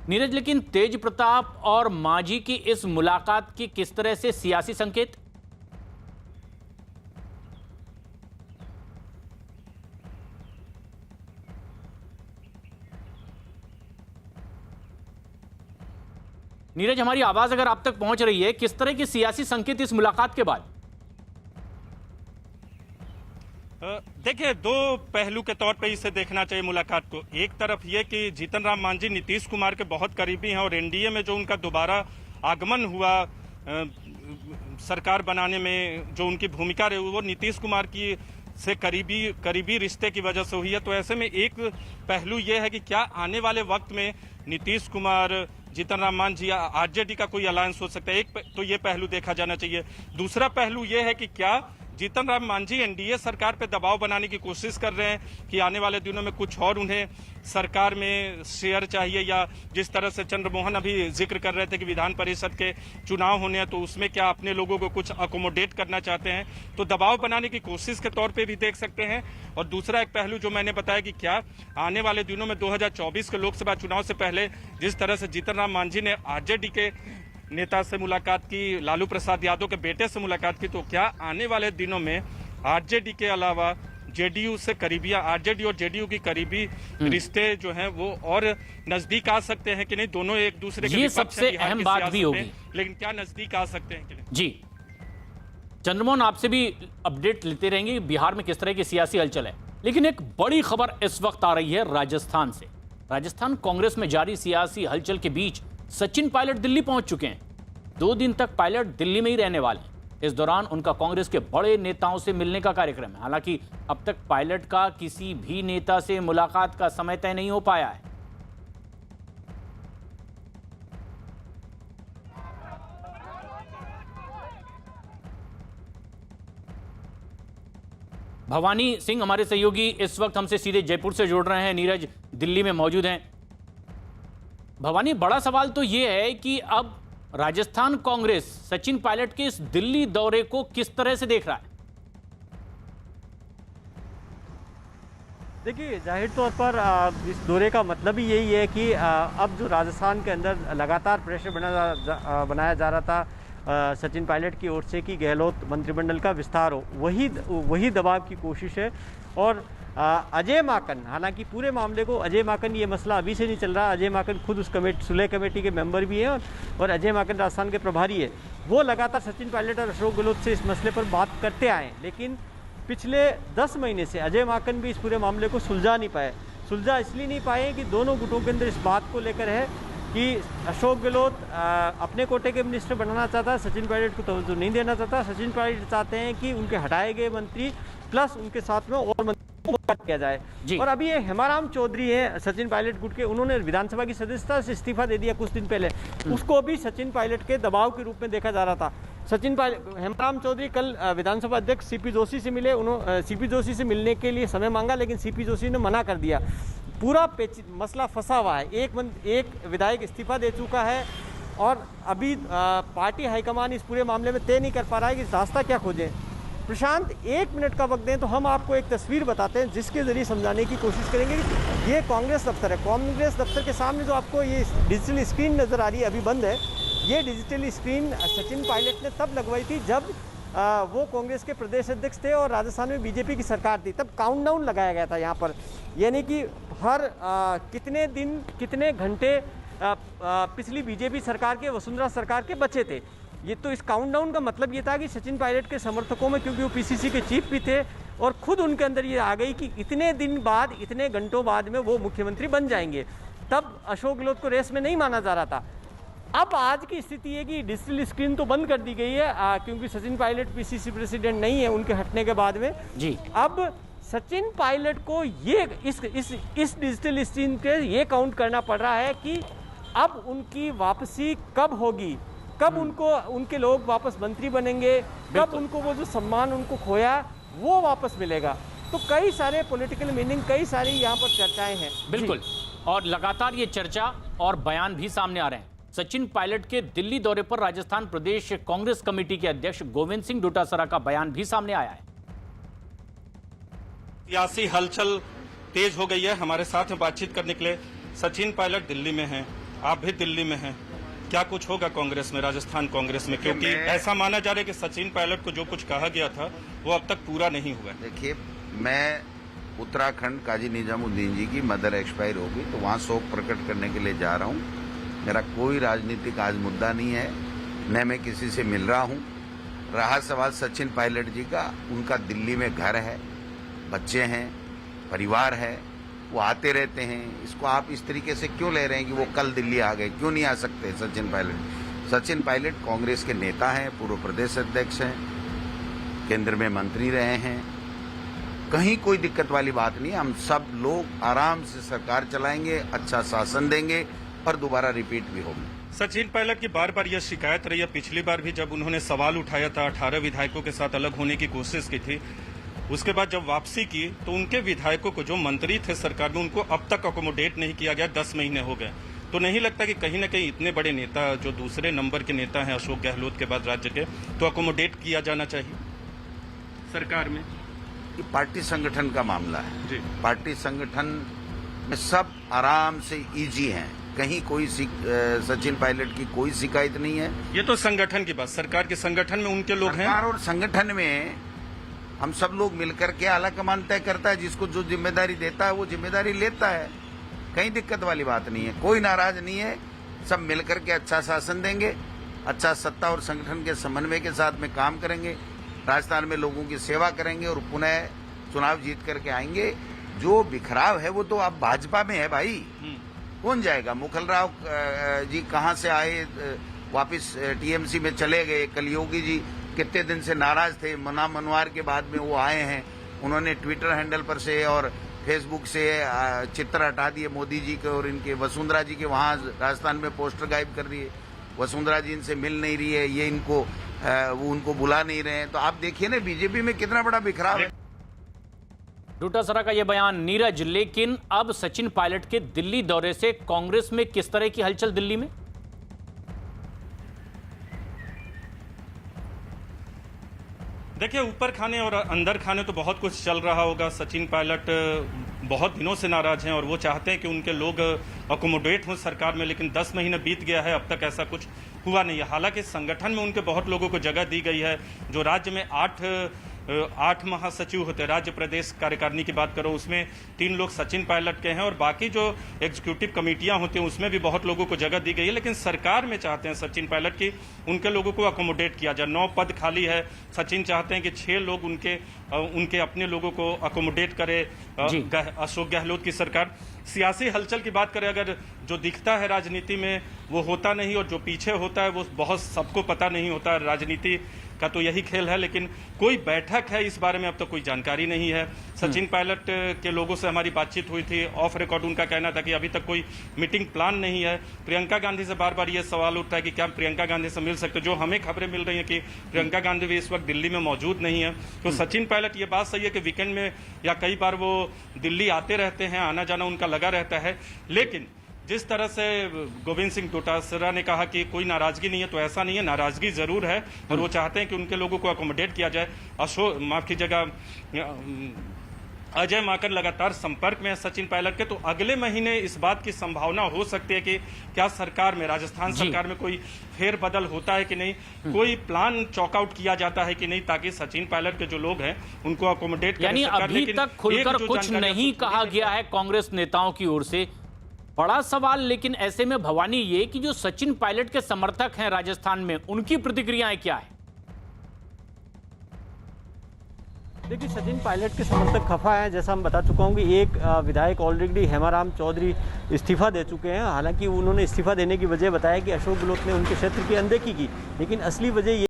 नीरज, लेकिन तेज प्रताप और मांझी की इस मुलाकात की किस तरह से सियासी संकेत? नीरज, हमारी आवाज अगर आप तक पहुंच रही है, किस तरह की सियासी संकेत इस मुलाकात के बाद? देखिए, दो पहलू के तौर पे इसे देखना चाहिए मुलाकात को। एक तरफ ये कि जीतन राम मांझी नीतीश कुमार के बहुत करीबी हैं और एनडीए में जो उनका दोबारा आगमन हुआ सरकार बनाने में जो उनकी भूमिका रही वो नीतीश कुमार की से करीबी रिश्ते की वजह से हुई है। तो ऐसे में एक पहलू ये है कि क्या आने वाले वक्त में नीतीश कुमार, जीतन राम मांझी या आरजेडी का कोई अलायंस हो सकता है। एक तो ये पहलू देखा जाना चाहिए। दूसरा पहलू ये है कि क्या जीतन राम मांझी एनडीए सरकार पे दबाव बनाने की कोशिश कर रहे हैं कि आने वाले दिनों में कुछ और उन्हें सरकार में शेयर चाहिए, या जिस तरह से चंद्रमोहन अभी जिक्र कर रहे थे कि विधान परिषद के चुनाव होने हैं तो उसमें क्या अपने लोगों को कुछ अकोमोडेट करना चाहते हैं, तो दबाव बनाने की कोशिश के तौर पे भी देख सकते हैं। और दूसरा एक पहलू जो मैंने बताया कि क्या आने वाले दिनों में 2024 के लोकसभा चुनाव से पहले जिस तरह से जीतन राम मांझी ने आरजेडी के नेता से मुलाकात की, लालू प्रसाद यादव के बेटे से मुलाकात की, तो क्या आने वाले दिनों में आरजेडी के अलावा जेडीयू से करीबियां, आरजेडी और जेडीयू की करीबी रिश्ते जो हैं वो और नजदीक आ सकते हैं कि नहीं? दोनों एक दूसरे के ये सबसे अहम बात भी होगी, लेकिन क्या नजदीक आ सकते हैं कि नहीं? जी, चंद्रमोहन आपसे भी अपडेट लेते रहेंगे बिहार में किस तरह की सियासी हलचल है। लेकिन एक बड़ी खबर इस वक्त आ रही है राजस्थान से। राजस्थान कांग्रेस में जारी सियासी हलचल के बीच सचिन पायलट दिल्ली पहुंच चुके हैं। 2 दिन तक पायलट दिल्ली में ही रहने वाले हैं। इस दौरान उनका कांग्रेस के बड़े नेताओं से मिलने का कार्यक्रम है। हालांकि अब तक पायलट का किसी भी नेता से मुलाकात का समय तय नहीं हो पाया है। भवानी सिंह हमारे सहयोगी इस वक्त हमसे सीधे जयपुर से जोड़ रहे हैं। नीरज दिल्ली में मौजूद हैं। भवानी, बड़ा सवाल तो यह है कि अब राजस्थान कांग्रेस सचिन पायलट के इस दिल्ली दौरे को किस तरह से देख रहा है? देखिए, जाहिर तौर पर इस दौरे का मतलब ही यही है कि अब जो राजस्थान के अंदर लगातार प्रेशर बनाया जा रहा था सचिन पायलट की ओर से कि गहलोत मंत्रिमंडल का विस्तार हो, वही दबाव की कोशिश है। और अजय माकन, हालांकि पूरे मामले को अजय माकन, ये मसला अभी से नहीं चल रहा। अजय माकन खुद उस सुलह कमेटी के मेंबर भी हैं और अजय माकन राजस्थान के प्रभारी है। वो लगातार सचिन पायलट और अशोक गहलोत से इस मसले पर बात करते आए, लेकिन पिछले 10 महीने से अजय माकन भी इस पूरे मामले को सुलझा नहीं पाए। सुलझा इसलिए नहीं पाए कि दोनों गुटों के अंदर इस बात को लेकर है कि अशोक गहलोत अपने कोटे के मिनिस्टर बनाना चाहता है, सचिन पायलट को तवज्जो नहीं देना चाहता। सचिन पायलट चाहते हैं कि उनके हटाए गए मंत्री प्लस उनके साथ में और मंत्री किया जाए। और अभी ये हेमाराम चौधरी है सचिन पायलट गुट के, उन्होंने विधानसभा की सदस्यता से इस्तीफा दे दिया कुछ दिन पहले। उसको भी सचिन पायलट के दबाव के रूप में देखा जा रहा था। हेमाराम चौधरी कल विधानसभा अध्यक्ष सीपी जोशी से मिले। उन्होंने सीपी जोशी से मिलने के लिए समय मांगा, लेकिन सीपी जोशी ने मना कर दिया। पूरा मसला फंसा हुआ है। एक विधायक इस्तीफा दे चुका है और अभी पार्टी हाईकमान इस पूरे मामले में तय नहीं कर पा रहा है कि रास्ता क्या खोजें। प्रशांत, 1 मिनट का वक्त दें तो हम आपको एक तस्वीर बताते हैं जिसके जरिए समझाने की कोशिश करेंगे कि ये कांग्रेस दफ्तर है। कांग्रेस दफ्तर के सामने जो आपको ये डिजिटल स्क्रीन नज़र आ रही है, अभी बंद है। ये डिजिटल स्क्रीन सचिन पायलट ने तब लगवाई थी जब वो कांग्रेस के प्रदेश अध्यक्ष थे और राजस्थान में बीजेपी की सरकार थी। तब काउंटडाउन लगाया गया था यहाँ पर, यानी कि हर कितने दिन कितने घंटे पिछली बीजेपी सरकार के, वसुंधरा सरकार के बचे थे। ये तो इस काउंटडाउन का मतलब ये था कि सचिन पायलट के समर्थकों में, क्योंकि वो पीसीसी के चीफ भी थे और खुद उनके अंदर ये आ गई कि इतने दिन बाद, इतने घंटों बाद में वो मुख्यमंत्री बन जाएंगे। तब अशोक गहलोत को रेस में नहीं माना जा रहा था। अब आज की स्थिति है कि डिजिटल स्क्रीन तो बंद कर दी गई है क्योंकि सचिन पायलट पीसीसी प्रेसिडेंट नहीं है उनके हटने के बाद में जी। अब सचिन पायलट को ये इस डिजिटल स्क्रीन के ये काउंट करना पड़ रहा है कि अब उनकी वापसी कब होगी, कब उनको उनके लोग वापस मंत्री बनेंगे, कब उनको वो जो सम्मान उनको खोया वो वापस मिलेगा। तो कई सारे पॉलिटिकल मीनिंग, कई सारी यहाँ पर चर्चाएं हैं। बिल्कुल, और लगातार ये चर्चा और बयान भी सामने आ रहे हैं। सचिन पायलट के दिल्ली दौरे पर राजस्थान प्रदेश कांग्रेस कमेटी के अध्यक्ष गोविंद सिंह डोटासरा का बयान भी सामने आया है। सियासी हलचल तेज हो गई है। हमारे साथ बातचीत करने के लिए सचिन पायलट दिल्ली में हैं। आप भी दिल्ली में हैं, क्या कुछ होगा कांग्रेस में, राजस्थान कांग्रेस में? क्योंकि ऐसा माना जा रहा है कि सचिन पायलट को जो कुछ कहा गया था वो अब तक पूरा नहीं हुआ। देखिए, मैं उत्तराखंड काजी निजामुद्दीन जी की मदर एक्सपायर होगी तो वहाँ शोक प्रकट करने के लिए जा रहा हूँ। मेरा कोई राजनीतिक आज मुद्दा नहीं है, न मैं किसी से मिल रहा हूँ। रहा सवाल सचिन पायलट जी का, उनका दिल्ली में घर है, बच्चे हैं, परिवार है, वो आते रहते हैं। इसको आप इस तरीके से क्यों ले रहे हैं कि वो कल दिल्ली आ गए? क्यों नहीं आ सकते सचिन पायलट? सचिन पायलट कांग्रेस के नेता हैं, पूर्व प्रदेश अध्यक्ष हैं, केंद्र में मंत्री रहे हैं, कहीं कोई दिक्कत वाली बात नहीं। हम सब लोग आराम से सरकार चलाएंगे, अच्छा शासन देंगे और दोबारा रिपीट भी होगी। सचिन पायलट की बार बार यह शिकायत रही है, पिछली बार भी जब उन्होंने सवाल उठाया था, 18 विधायकों के साथ अलग होने की कोशिश की थी, उसके बाद जब वापसी की तो उनके विधायकों को, जो मंत्री थे सरकार में, उनको अब तक अकोमोडेट नहीं किया गया। 10 महीने हो गए। तो नहीं लगता कि कहीं ना कहीं इतने बड़े नेता, जो दूसरे नंबर के नेता हैं अशोक गहलोत के बाद राज्य के, तो अकोमोडेट किया जाना चाहिए सरकार में? ये पार्टी संगठन का मामला है जी। पार्टी संगठन में सब आराम से इजी हैं, कहीं कोई सचिन पायलट की कोई शिकायत नहीं है। ये तो संगठन की बात, सरकार के संगठन में उनके लोग हैं। सरकार और संगठन में हम सब लोग मिलकर के आला कमान तय करता है, जिसको जो जिम्मेदारी देता है वो जिम्मेदारी लेता है। कहीं दिक्कत वाली बात नहीं है, कोई नाराज नहीं है। सब मिलकर के अच्छा शासन देंगे, अच्छा सत्ता और संगठन के समन्वय के साथ में काम करेंगे, राजस्थान में लोगों की सेवा करेंगे और पुनः चुनाव जीत करके आएंगे। जो बिखराव है वो तो अब भाजपा में है भाई, कौन जाएगा? मुखल राव जी कहाँ से आए, वापस टीएमसी में चले गए। कलयोगी जी कितने दिन से नाराज थे, मना मनवार के बाद में वो आए हैं। उन्होंने ट्विटर हैंडल पर से और फेसबुक से चित्र हटा दिए मोदी जी के और इनके। वसुंधरा जी के वहाँ राजस्थान में पोस्टर गायब कर दिए। वसुंधरा जी इनसे मिल नहीं रही है, ये इनको वो उनको बुला नहीं रहे हैं। तो आप देखिए ना बीजेपी में कितना बड़ा बिखराव है। डोटासरा का यह बयान नीरज, लेकिन अब सचिन पायलट के दिल्ली दौरे से कांग्रेस में किस तरह की हलचल दिल्ली में? देखिए, ऊपर खाने और अंदर खाने तो बहुत कुछ चल रहा होगा। सचिन पायलट बहुत दिनों से नाराज हैं और वो चाहते हैं कि उनके लोग अकोमोडेट हों सरकार में, लेकिन 10 महीने बीत गया है, अब तक ऐसा कुछ हुआ नहीं है। हालांकि संगठन में उनके बहुत लोगों को जगह दी गई है। जो राज्य में 8 महासचिव होते हैं, राज्य प्रदेश कार्यकारिणी की बात करो, उसमें 3 लोग सचिन पायलट के हैं और बाकी जो एग्जीक्यूटिव कमेटियां होती हैं उसमें भी बहुत लोगों को जगह दी गई है। लेकिन सरकार में चाहते हैं सचिन पायलट की उनके लोगों को अकोमोडेट किया जाए। 9 पद खाली है, सचिन चाहते हैं कि 6 लोग उनके अपने लोगों को अकोमोडेट करे अशोक गहलोत की सरकार। सियासी हलचल की बात करें, अगर जो दिखता है राजनीति में वो होता नहीं और जो पीछे होता है वो बहुत सबको पता नहीं होता। राजनीति का तो यही खेल है, लेकिन कोई बैठक है इस बारे में अब तक कोई जानकारी नहीं है। सचिन पायलट के लोगों से हमारी बातचीत हुई थी, ऑफ रिकॉर्ड उनका कहना था कि अभी तक कोई मीटिंग प्लान नहीं है। प्रियंका गांधी से बार बार ये सवाल उठता है कि क्या प्रियंका गांधी से मिल सकते। जो हमें खबरें मिल रही हैं कि प्रियंका गांधी भी इस वक्त दिल्ली में मौजूद नहीं है। तो सचिन पायलट, ये बात सही है कि वीकेंड में या कई बार वो दिल्ली आते रहते हैं, आना जाना उनका लगा रहता है। लेकिन जिस तरह से गोविंद सिंह डोटासरा ने कहा कि कोई नाराजगी नहीं है, तो ऐसा नहीं है, नाराजगी जरूर है और वो चाहते हैं कि उनके लोगों को अकोमोडेट किया जाए। माफ कीजिएगा, अजय माकन लगातार संपर्क में है सचिन पायलट के। तो अगले महीने इस बात की संभावना हो सकती है कि क्या सरकार में, राजस्थान सरकार में कोई फेरबदल होता है कि नहीं, कोई प्लान चॉकआउट किया जाता है कि नहीं, ताकि सचिन पायलट के जो लोग हैं उनको अकोमोडेट यानी अभी तक खुलकर कुछ नहीं कहा गया है कांग्रेस नेताओं की ओर से। बड़ा सवाल लेकिन ऐसे में भवानी ये कि जो सचिन पायलट के समर्थक हैं राजस्थान में, उनकी प्रतिक्रियाएं क्या है? देखिए, सचिन पायलट के समर्थक खफा हैं। जैसा हम बता चुका हूँ कि एक विधायक ऑलरेडी हेमाराम चौधरी इस्तीफा दे चुके हैं। हालांकि उन्होंने इस्तीफा देने की वजह बताया कि अशोक गहलोत ने उनके क्षेत्र की अनदेखी की, लेकिन असली वजह ये